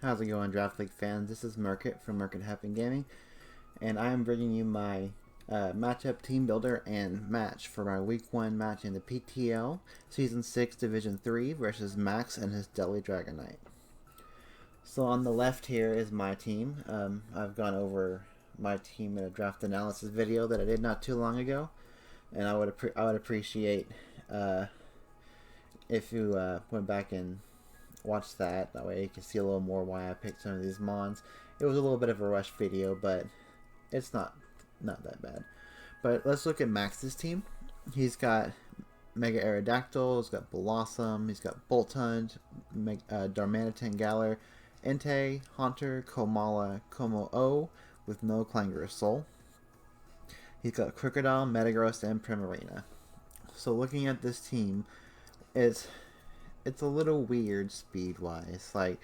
How's it going, Draft League fans? This is Market from Market Happen Gaming, and I am bringing you my matchup team builder and match for my Week 1 match in the PTL Season 6 Division 3 versus Max and his Deli Dragonite. So on the left here is my team. I've gone over my team in a draft analysis video that I did not too long ago, and I would appreciate if you went back and watch that. That way you can see a little more why I picked some of these mons. It was a little bit of a rush video, but it's not that bad. But let's look at Max's team. He's got Mega Aerodactyl, he's got Blossom, he's got Boltund, Darmanitan Galar, Entei, Haunter, Komala, Como-O with no Clangorous Soul. He's got Crocodile, Metagross, and Primarina. So looking at this team, it's a little weird speed-wise. Like,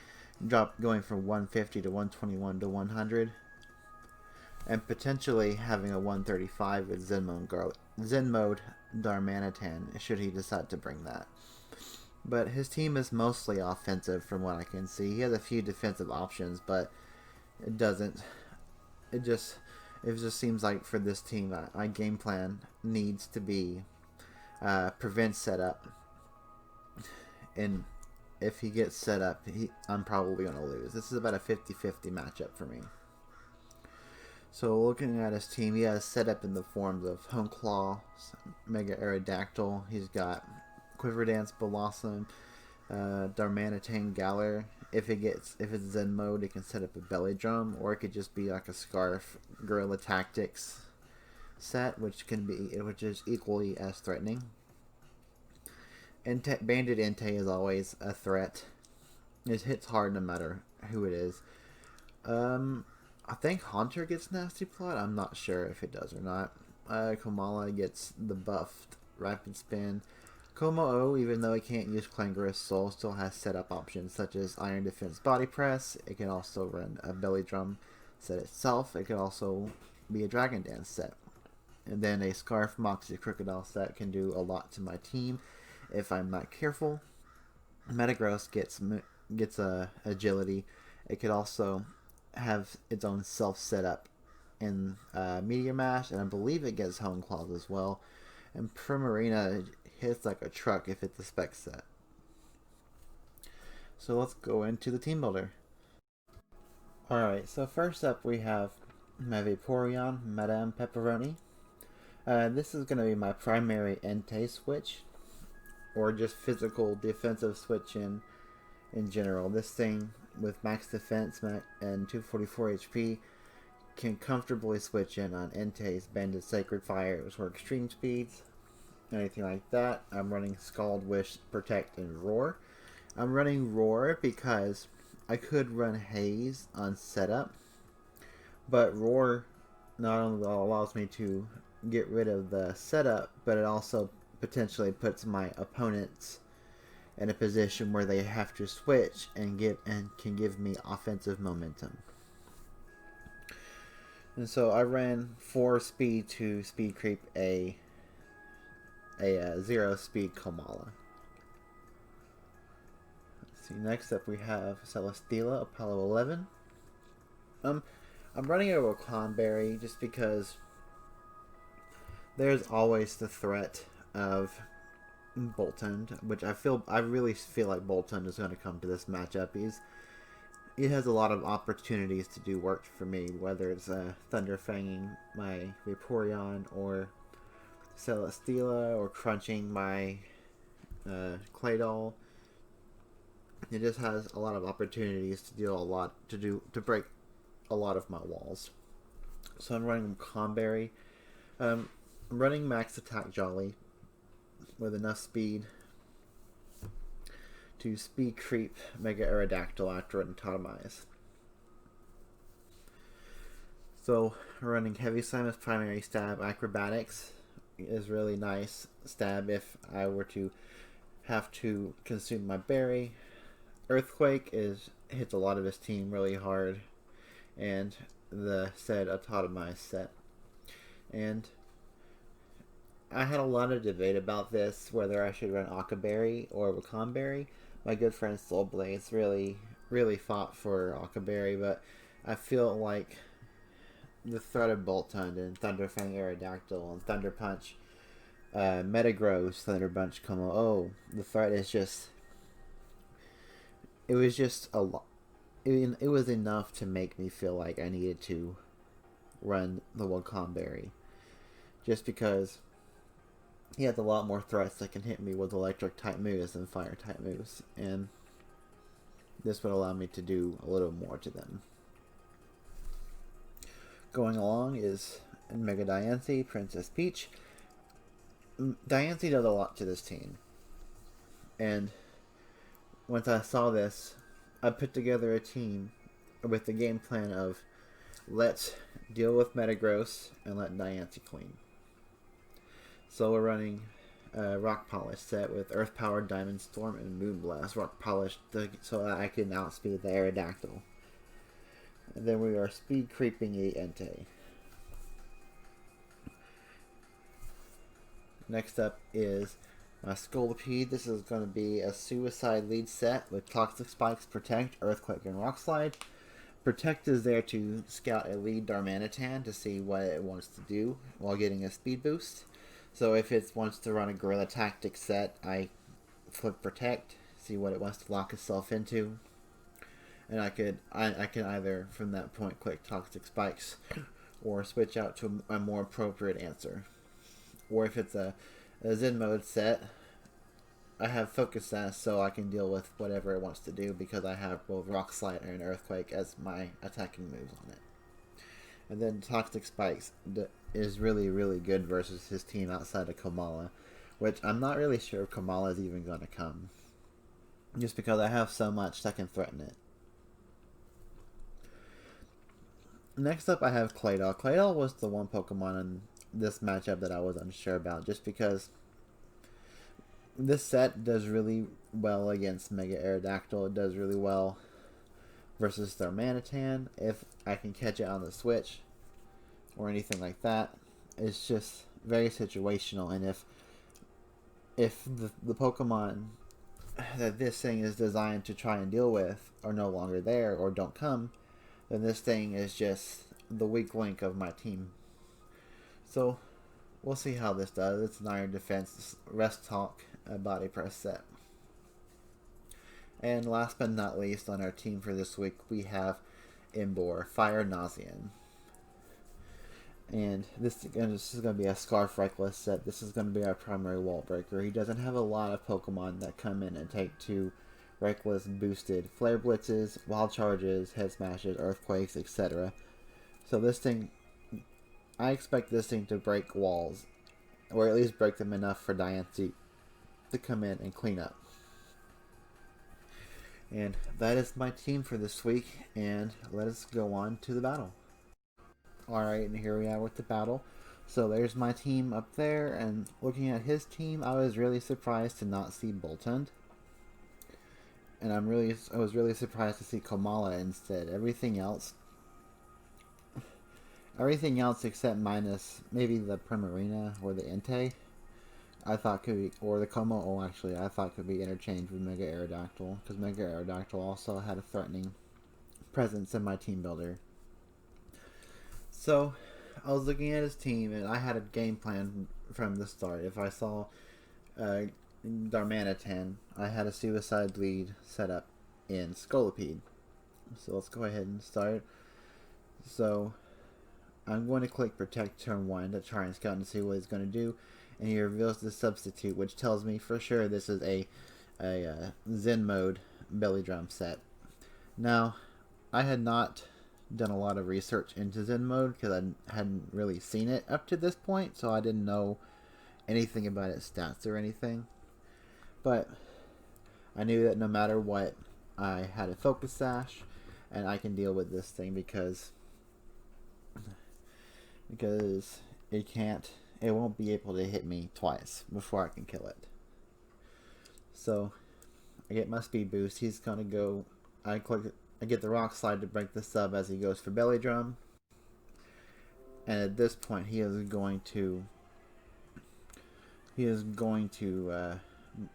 going from 150 to 121 to 100. And potentially having a 135 with Zen Mode Darmanitan, should he decide to bring that. But his team is mostly offensive from what I can see. He has a few defensive options, but it doesn't. It just seems like for this team, my game plan needs to be prevent setup. And if he gets set up, I'm probably going to lose. This is about a 50-50 matchup for me. So looking at his team, he has set up in the forms of Honeclaw, Mega Aerodactyl. He's got Quiver Dance, Blossom, Darmanitan Galar. If it's Zen mode, it can set up a Belly Drum, or it could just be like a Scarf Guerrilla Tactics set, which is equally as threatening. Banded Entei is always a threat. It hits hard no matter who it is. I think Haunter gets Nasty Plot. I'm not sure if it does or not. Komala gets the buffed Rapid Spin. Como-O, even though it can't use Clangorous Soul, still has setup options such as Iron Defense Body Press. It can also run a Belly Drum set itself. It could also be a Dragon Dance set. And then a Scarf Moxie Crocodile set can do a lot to my team if I'm not careful. Metagross gets agility. It could also have its own self setup in Meteor Mash, and I believe it gets Hone Claws as well. And Primarina hits like a truck if it's a spec set. So let's go into the team builder. Alright, so first up we have my Vaporeon, Madame Pepperoni. This is going to be my primary Entei switch, or just physical defensive switch in general. This thing with max defense and 244 HP can comfortably switch in on Entei's Banded Sacred Fires or Extreme Speeds, anything like that. I'm running Scald, Wish, Protect, and Roar. I'm running Roar because I could run Haze on setup, but Roar not only allows me to get rid of the setup, but it also potentially puts my opponents in a position where they have to switch and can give me offensive momentum. And so I ran 4 speed to speed creep a 0 speed Komala. Let's see, next up we have Celesteela, Apollo 11. I'm running a Clonberry just because there's always the threat of Boltund, which I really feel like Boltund is going to come to this matchup. He has a lot of opportunities to do work for me, whether it's Thunderfanging my Vaporeon or Celesteela or crunching my Claydol. It just has a lot of opportunities to break a lot of my walls. So I'm running Clonberry. I'm running Max Attack Jolly with enough speed to speed creep Mega Aerodactyl after it Totemize. So running Heavy Slam as primary stab. Acrobatics is really nice stab if I were to have to consume my berry. Earthquake hits a lot of his team really hard, and the said Totemize set. And I had a lot of debate about this, whether I should run Occaberry or Waconberry. My good friend Soulblaze really really fought for Alkaberry, but I feel like the threat of Boltund and Thunderfang Aerodactyl and Thunder Punch, Metagross, Thunder Punch, Como. Oh, the threat is just. It was just a lot. It was enough to make me feel like I needed to run the Wakandberry. Just because he has a lot more threats that can hit me with electric type moves than fire type moves. And this would allow me to do a little more to them. Going along is Mega Dianthy, Princess Peach. Dianthy does a lot to this team. And once I saw this, I put together a team with the game plan of let's deal with Metagross and let Dianthy clean. So we're running a Rock Polish set with Earth Powered Diamond Storm and Moonblast Rock Polish so that I can outspeed the Aerodactyl. And then we are speed creeping the Entei. Next up is my Scolipede. This is going to be a Suicide lead set with Toxic Spikes, Protect, Earthquake, and Rock Slide. Protect is there to scout a lead Darmanitan to see what it wants to do while getting a speed boost. So if it wants to run a Guerrilla Tactics set, I flip Protect, see what it wants to lock itself into. And I can either from that point click Toxic Spikes or switch out to a more appropriate answer. Or if it's a Zen mode set, I have Focus Sash so I can deal with whatever it wants to do because I have both Rock Slide and Earthquake as my attacking moves on it. And then Toxic Spikes is really, really good versus his team outside of Komala, which I'm not really sure if Komala is even going to come. Just because I have so much that can threaten it. Next up I have Claydol. Claydol was the one Pokemon in this matchup that I was unsure about, just because this set does really well against Mega Aerodactyl. It does really well versus Darmanitan if I can catch it on the switch or anything like that. It's just very situational, and if the Pokemon that this thing is designed to try and deal with are no longer there or don't come, then this thing is just the weak link of my team. So we'll see how this does. It's an Iron Defense, Rest Talk, Body Press set. And last but not least on our team for this week, we have Imbor, Fire Nausean. And this is going to be a Scarf Reckless set. This is going to be our primary wall breaker. He doesn't have a lot of Pokemon that come in and take 2 Reckless boosted Flare Blitzes, Wild Charges, Head Smashes, Earthquakes, etc. So this thing, I expect this thing to break walls, or at least break them enough for Dianthy to come in and clean up. And that is my team for this week, and let us go on to the battle. Alright, and here we are with the battle. So there's my team up there, and looking at his team, I was really surprised to not see Boltund. And I was really surprised to see Komala instead. Everything else except minus maybe the Primarina or the Entei, I thought could be, or the Como, I thought could be interchanged with Mega Aerodactyl, because Mega Aerodactyl also had a threatening presence in my team builder. So I was looking at his team, and I had a game plan from the start. If I saw Darmanitan, I had a Suicide lead set up in Scolipede. So let's go ahead and start. So I'm going to click Protect turn 1 to try and scout and see what he's going to do. And he reveals the substitute, which tells me for sure this is a Zen mode belly drum set. Now, I had not done a lot of research into Zen mode because I hadn't really seen it up to this point, so I didn't know anything about its stats or anything. But I knew that no matter what, I had a Focus Sash, and I can deal with this thing because it won't be able to hit me twice before I can kill it. So I get my speed boost. He's gonna go. I get the Rock Slide to break the sub as he goes for Belly Drum, and at this point he is going to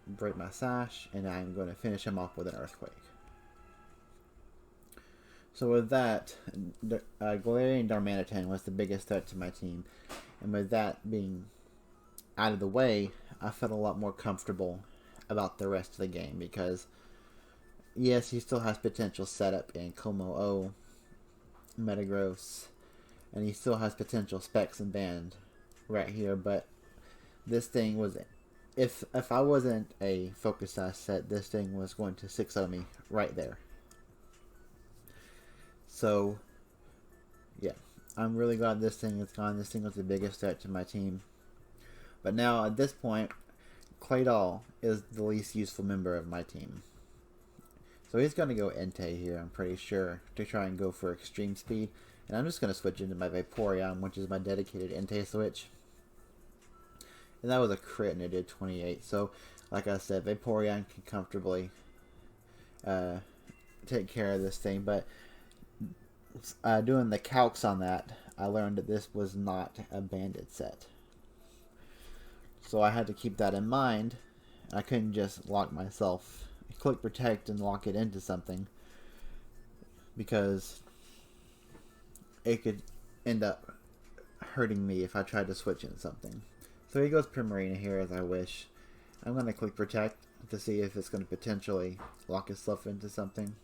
break my Sash, and I'm going to finish him off with an Earthquake. So with that, Galarian Darmanitan was the biggest threat to my team. And with that being out of the way, I felt a lot more comfortable about the rest of the game because, yes, he still has potential setup in Como O, Metagross, and he still has potential specs and band right here, but this thing was, if I wasn't a focus size set, this thing was going to 6-0 me right there. So yeah, I'm really glad this thing is gone. This thing was the biggest threat to my team. But now at this point, Claydol is the least useful member of my team. So he's going to go Entei here, I'm pretty sure, to try and go for extreme speed. And I'm just going to switch into my Vaporeon, which is my dedicated Entei switch. And that was a crit and it did 28. So, like I said, Vaporeon can comfortably take care of this thing. But doing the calcs on that, I learned that this was not a banded set. So I had to keep that in mind. I couldn't just lock myself, click protect and lock it into something, because it could end up hurting me if I tried to switch in something. So he goes Primarina here as I wish. I'm going to click protect to see if it's going to potentially lock itself into something.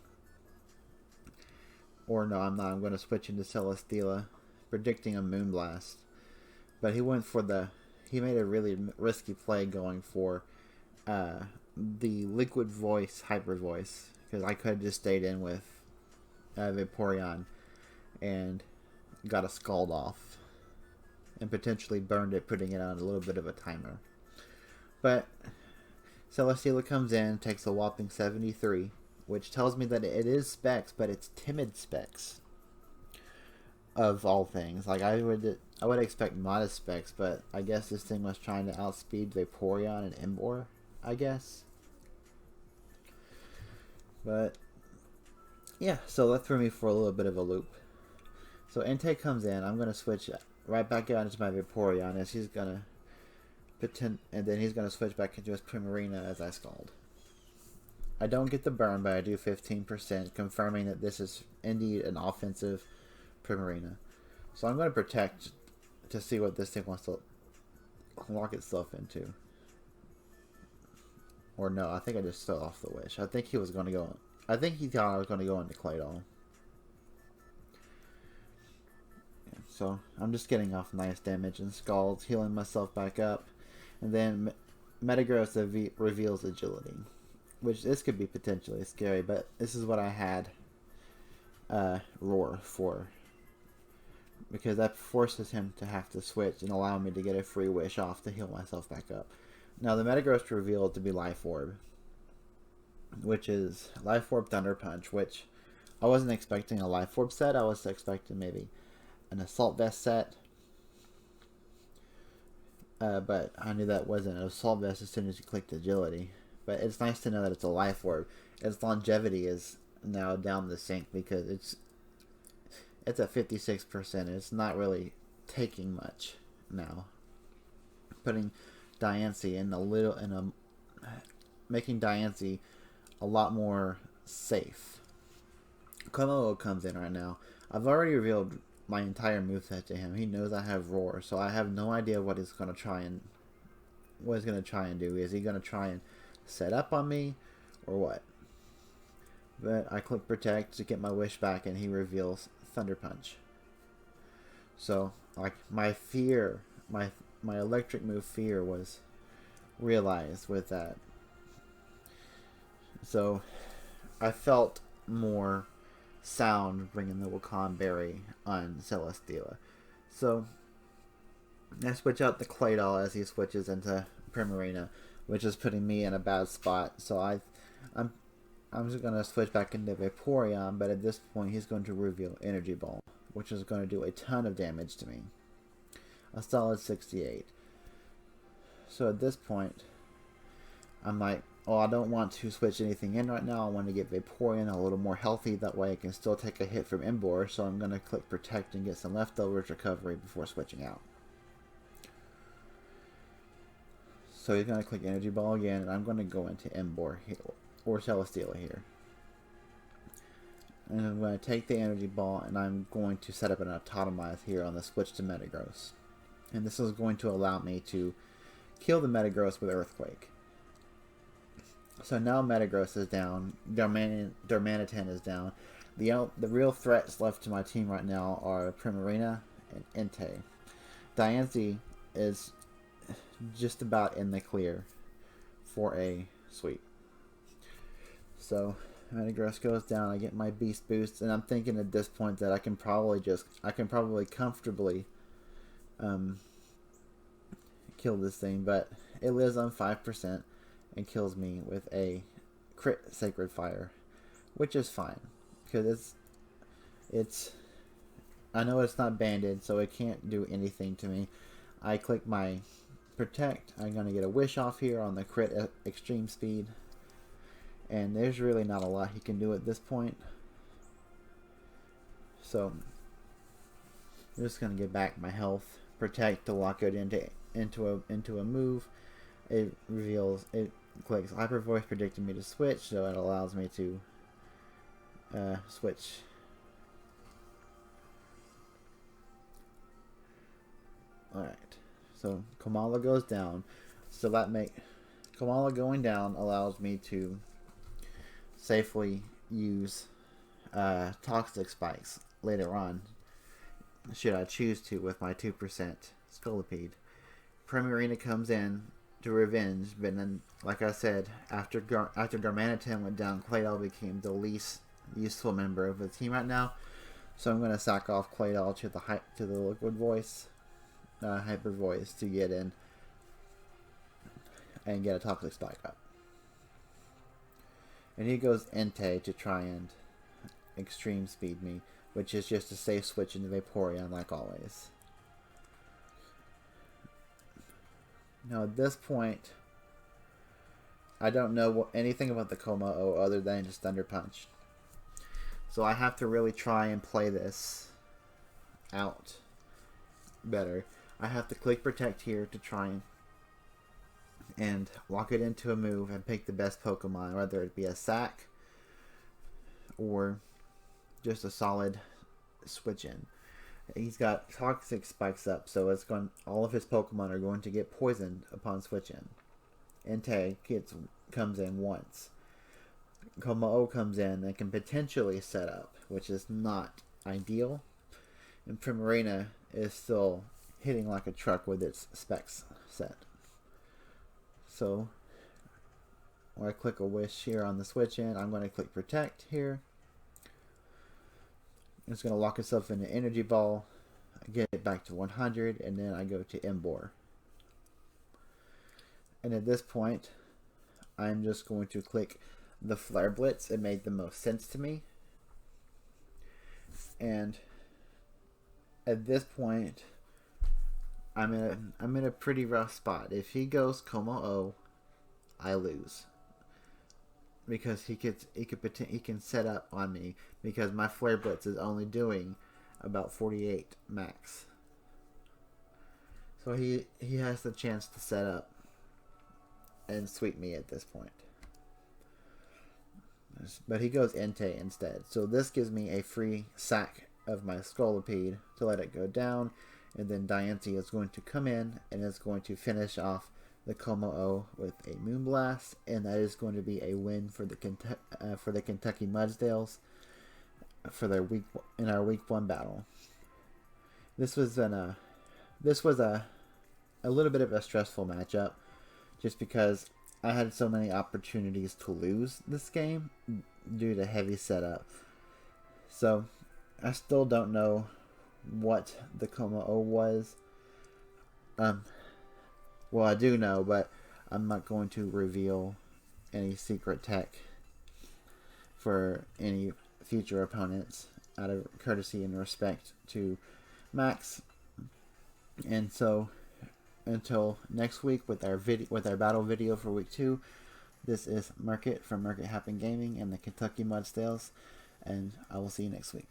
Or no, I'm not. I'm going to switch into Celesteela, predicting a Moonblast. But he went for the... He made a really risky play going for the Liquid Voice, Hyper Voice. Because I could have just stayed in with Vaporeon and got a Scald off. And potentially burned it, putting it on a little bit of a timer. But Celesteela comes in, takes a whopping 73. Which tells me that it is specs, but it's timid specs. Of all things. Like, I would expect modest specs, but I guess this thing was trying to outspeed Vaporeon and Emboar, I guess. But yeah, so that threw me for a little bit of a loop. So Entei comes in, I'm gonna switch right back out into my Vaporeon as he's gonna pretend, and then he's gonna switch back into his Primarina as I Scald. I don't get the burn, but I do 15%, confirming that this is indeed an offensive Primarina. So I'm going to protect to see what this thing wants to lock itself into. Or no, I think I just fell off the wish. I think he was going to go... I think he thought I was going to go into Claydol. Yeah, so I'm just getting off nice damage and Scalds, healing myself back up. And then Metagross reveals Agility. Which, this could be potentially scary, but this is what I had Roar for. Because that forces him to have to switch and allow me to get a free wish off to heal myself back up. Now, the Metagross revealed to be Life Orb. Which is Life Orb Thunder Punch, which I wasn't expecting a Life Orb set. I was expecting maybe an Assault Vest set. But I knew that wasn't an Assault Vest as soon as you clicked Agility. But it's nice to know that it's a Life Orb. Its longevity is now down the sink because it's at 56%. It's not really taking much now. Putting Diancie in making Diancie a lot more safe. Como comes in right now. I've already revealed my entire moveset to him. He knows I have Roar, so I have no idea what he's gonna try and do. Is he gonna try and set up on me or what? But I click protect to get my wish back and he reveals Thunder Punch. So like my fear, my electric move fear was realized with that. So I felt more sound bringing the Wakan Berry on Celesteela. So I switch out the Claydol as he switches into Primarina, which is putting me in a bad spot. So I'm just going to switch back into Vaporeon, but at this point he's going to reveal Energy Ball, which is going to do a ton of damage to me. A solid 68. So at this point, I'm like, oh, I don't want to switch anything in right now. I want to get Vaporeon a little more healthy. That way I can still take a hit from Emboar. So I'm going to click Protect and get some leftovers recovery before switching out. So he's going to click Energy Ball again, and I'm going to go into Emboar here, or Celesteela here. And I'm going to take the energy ball and I'm going to set up an Autotomize here on the switch to Metagross. And this is going to allow me to kill the Metagross with Earthquake. So now Metagross is down, Darmanitan is down. The real threats left to my team right now are Primarina and Entei. Diancie is just about in the clear for a sweep. So Metagross goes down, I get my Beast Boost, and I'm thinking at this point that I can probably comfortably kill this thing, but it lives on 5% and kills me with a crit Sacred Fire, which is fine because it's I know it's not banded, so it can't do anything to me. I click my Protect. I'm gonna get a Wish off here on the crit Extreme Speed, and there's really not a lot he can do at this point. So I'm just gonna get back my health, Protect to lock it into a move. It clicks Hyper Voice, predicting me to switch, so it allows me to switch. Alright, so Komala goes down, so Komala going down allows me to safely use Toxic Spikes later on, should I choose to, with my 2% Scolipede. Primarina comes in to revenge, but then, like I said, after Darmanitan went down, Claydol became the least useful member of the team right now. So I'm going to sack off Claydol to the Liquid Voice, Hyper Voice, to get in and get a Toxic Spike up. And he goes Entei to try and Extreme Speed me, which is just a safe switch into Vaporeon like always. Now at this point, I don't know anything about the Kommo-o other than just Thunder Punch. So I have to really try and play this out better. I have to click Protect here to try and lock it into a move and pick the best Pokemon, whether it be a Sack or just a solid switch in. He's got Toxic Spikes up, so all of his Pokemon are going to get poisoned upon switch in. Entei comes in once. Kommo-o comes in and can potentially set up, which is not ideal. And Primarina is still hitting like a truck with its specs set. So when I click a Wish here on the switch in, I'm going to click Protect here. It's going to lock itself in an Energy Ball, get it back to 100, and then I go to Emboar. And at this point, I'm just going to click the Flare Blitz. It made the most sense to me. And at this point, I'm in a pretty rough spot. If he goes Kommo-o, I lose. Because he can set up on me, because my Flare Blitz is only doing about 48 max. So he has the chance to set up and sweep me at this point. But he goes Entei instead. So this gives me a free sack of my Scolipede to let it go down, and then Diancie is going to come in and is going to finish off the Kommo-o with a Moonblast, and that is going to be a win for the Kentucky Mudsdales for in our week 1 battle. This was a little bit of a stressful matchup, just because I had so many opportunities to lose this game due to heavy setup. So I still don't know what the Kommo-o was. Well, I do know, but I'm not going to reveal any secret tech for any future opponents out of courtesy and respect to Max. And so, until next week with our battle video for week 2, this is Market from Market Happen Gaming and the Kentucky Mudsdales, and I will see you next week.